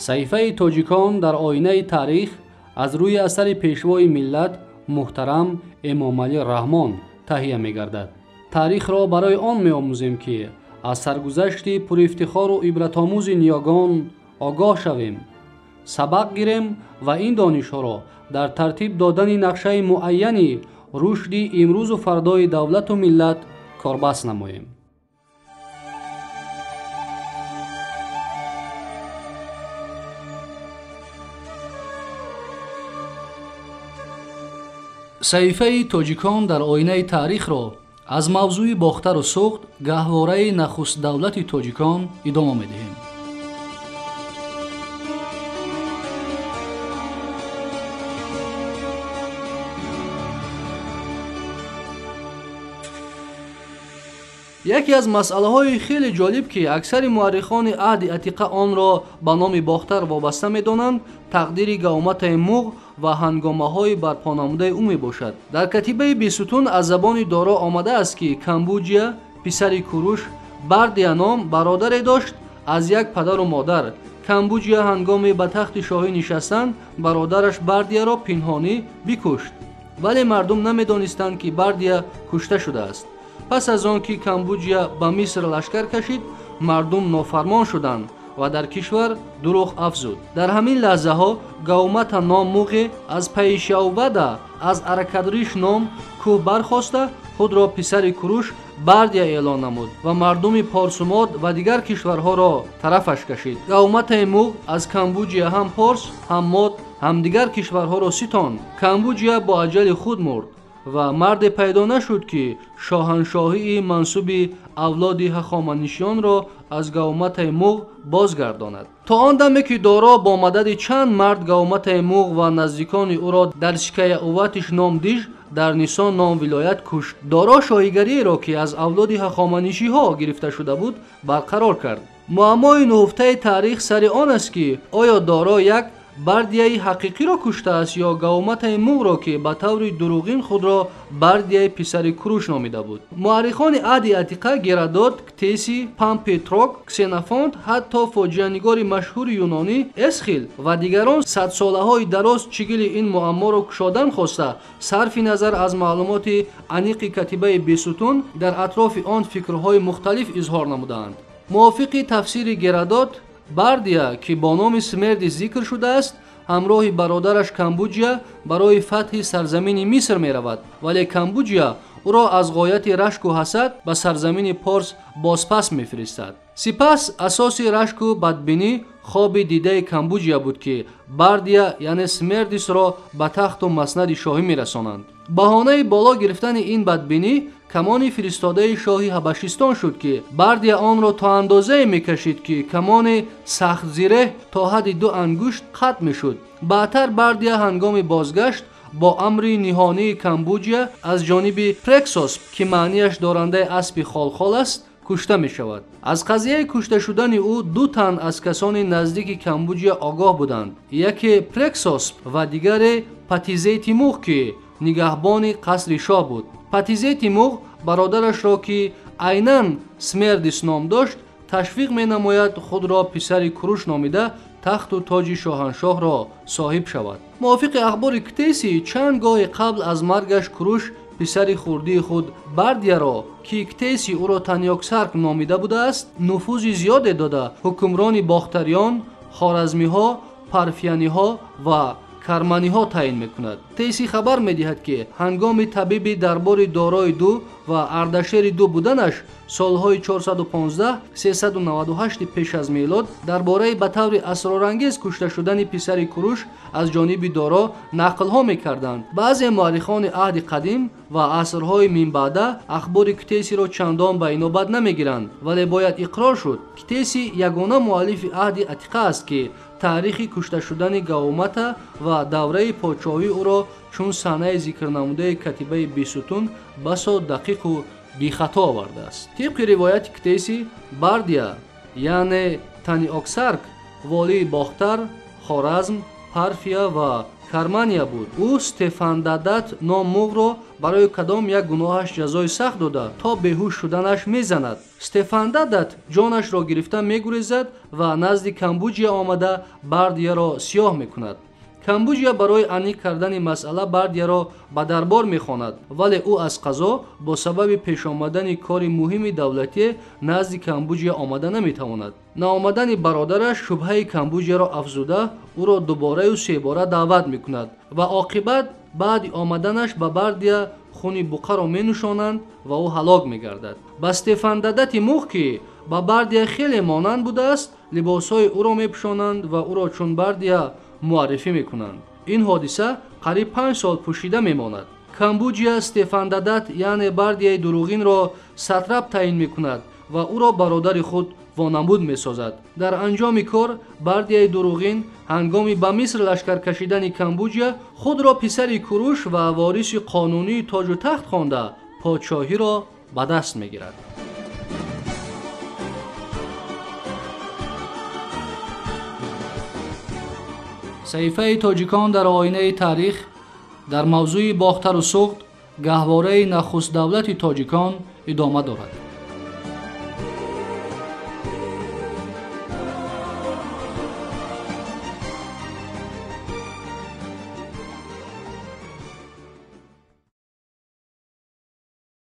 صحیفه تاجیکان در آینه تاریخ از روی اثر پیشوای ملت محترم امام علی رحمان تهیه می گردد. تاریخ را برای آن می آموزیم که از سرگذشت پر افتخار و عبرت آموز نیاگان آگاه شویم، سبق گیریم و این دانش ها را در ترتیب دادن نقشه معینی رشد امروز و فردای دولت و ملت کاربست نماییم. صحیفه تاجیکان در آینه تاریخ را از موضوع باختر و سوخت گهواره نخست دولت تاجیکان ادامه می‌دهیم. یکی از مسئله‌های خیلی جالب که اکثر مورخان عهد عتیقه آن را به نام باختر وابسته می‌دانند، تقدیر قومت موغ و هنگامه‌های برپا نموده او میباشد. در کتیبه بیستون از زبان دارا آمده است که کمبوجیا پسر کوروش بردیا نام برادری داشت از یک پدر و مادر. کمبوجیا هنگام به تخت شاهی نشستن برادرش بردیا را پنهانی بکشت، ولی مردم نمیدانستند که بردیا کشته شده است. پس از آن که کمبوجیا به مصر لشکر کشید، مردم نافرمان شدند و در کشور دروغ افزود. در همین لحظه ها قومت نام موغ از پیشاوده از ارکدریش نام کوه برخواسته خود را پسر کوروش بردیا اعلان نمود و مردم پارسوماد و دیگر کشورها را طرفش کشید. قومت موغ از کمبوجیا هم پارس هم ماد هم دیگر کشورها را ستاند. کمبوجیا با اجل خود مرد و مرد پیدا نشد که شاهنشاهی منصوب اولاد هخامنشیان را از قومت موغ بازگرداند. تا آن دمی که دارا با مدد چند مرد قومت موغ و نزدیکان او را در سکه اوتش نام دیژ در نیسان نام ولایت کشت. دارا شاهیگری را که از اولاد هخامنشی ها گرفته شده بود برقرار کرد. معمای نهفته تاریخ سر آن است که آیا دارا یک بردیای حقیقی را کشته است یا قومت موغ را که به طور دروغین خود را بردیای پسر کوروش نامیده بود. مورخان عهد عتیقه گرادوت، کتیسی، پامپتروک، کسنوفونت، حتی فاجعه‌نگار مشهور یونانی اسخیل و دیگران صد ساله‌های دراز چگل این معما را کشادن خواسته صرف نظر از معلومات عمیق کتیبه بیستون در اطراف آن فکرهای مختلف اظهار نمودند. موافق تفسیر گرادوت، بردیا که با نام سمردی ذکر شده است همراه برادرش کمبوجیا برای فتح سرزمین مصر می رود، ولی کمبوجیا او را از غایت رشک و حسد به سرزمین پارس بازپس می فرستد. سپس اساس رشک و بدبینی خواب دیده کمبوجیا بود که بردیا یعنی سمردیس را به تخت و مسند شاهی می رسانند. بهانه بالا گرفتن این بدبینی کمان فرستاده شاهی حبشستان شد که بردیا آن را تا اندازه میکشید که کمان سخت زیره تا حد 2 انگشت قطع میشد. بعدتر بردیا هنگام بازگشت با امر نهانی کمبوجیا از جانب پرکسوس که معنیش دارنده اسب خالخال است کشته می شود. از قضیه کشته شدن او 2 تن از کسان نزدیک کمبوجیا آگاه بودند، یکی پرکسوس و دیگر پاتیزه تیموغ که نگهبان قصر شاه بود. پاتیزه تیموغ برادرش را که عیناً سمردیس نام داشت تشویق می نماید خود را پسر کوروش نامیده تخت و تاج شاهنشاه را صاحب شود. موافق اخبار کتیسی چند گاه قبل از مرگش کوروش پسر خردی خود بردیا را که کتیسی او را تانیاکسارک نامیده بوده است نفوذ زیاد داده حکمران باختریان، خوارزمی ها، پرفیانی ها و کرمانی ها تعیین میکند. تیسی خبر میدهد که هنگام طبیب دربار دارای 2 و اردشیر 2 بودنش سالهای 415 398 پیش از میلاد درباره به طور اسرارانگیز کشته شدن پسر کوروش از جانب دارا نقل ها میکردند. بعضی مورخان عهد قدیم و عصرهای من بعده اخبار کتیسی را چندان به اینابت نمیگیرند، ولی باید اقرار شد کتیسی یگانه مؤلف عهد عتیقه است که تاریخ کشته شدن قومت و دوره پادشاهی او را چون صحنه ذکر نموده کتیبه بیستون بسا دقیق و بی خطا آورده است. طبق روایت کتیسی بردیا یعنی تانیاکسارک والی باختر، خوارزم، Парфия ва Кармания буд. Ӯ Стефандадат ном муғро барои кадом як гуноҳаш ҷазои сахт дода, то беҳуш шуданаш мезанад. Стефандадат ҷонашро гирифта мегурезад ва назди Камбуҷия омада Бардияро сиёҳ мекунад. Камбуҷия барои аниқ кардани масъала Бардияро ба дарбор мехонад, вале ӯ аз қазо бо сабаби пешомадани кори муҳими давлатӣ назди Камбуҷия омада наметавонад. Наомадани бародараш шубҳаи Камбуҷияро афзуда, ӯро дубораю себора даъват мекунад ва оқибат баъди омаданаш ба Бардия хуни буқаро менӯшонанд ва ӯ ҳалок мегардад. Ба Стефандадати муғ ки ба Бардия хеле монанд будааст, либосҳои ӯро мепӯшонанд ва ӯро чун Бардия муаррифӣ мекунанд. Ин ҳодиса қариб 5 сол пӯшида мемонад. Камбуҷия Стефандадат яъне Бардияи дуруғинро сатрап таъин мекунад ва ӯро бародари худ вонамуд месозад. Дар анҷоми кор Бардияи дуруғин ҳангоми ба Миср лашкар кашидани Камбуҷия худро писари Куруш ва вориси қонунии тоҷу тахт хонда подшоҳиро ба даст мегирад. саҳифаи тоҷикон дар оинаи таърих дар мавзӯи бохтару суғд, гаҳвораи нахуст давлати тоҷикон идома дорад.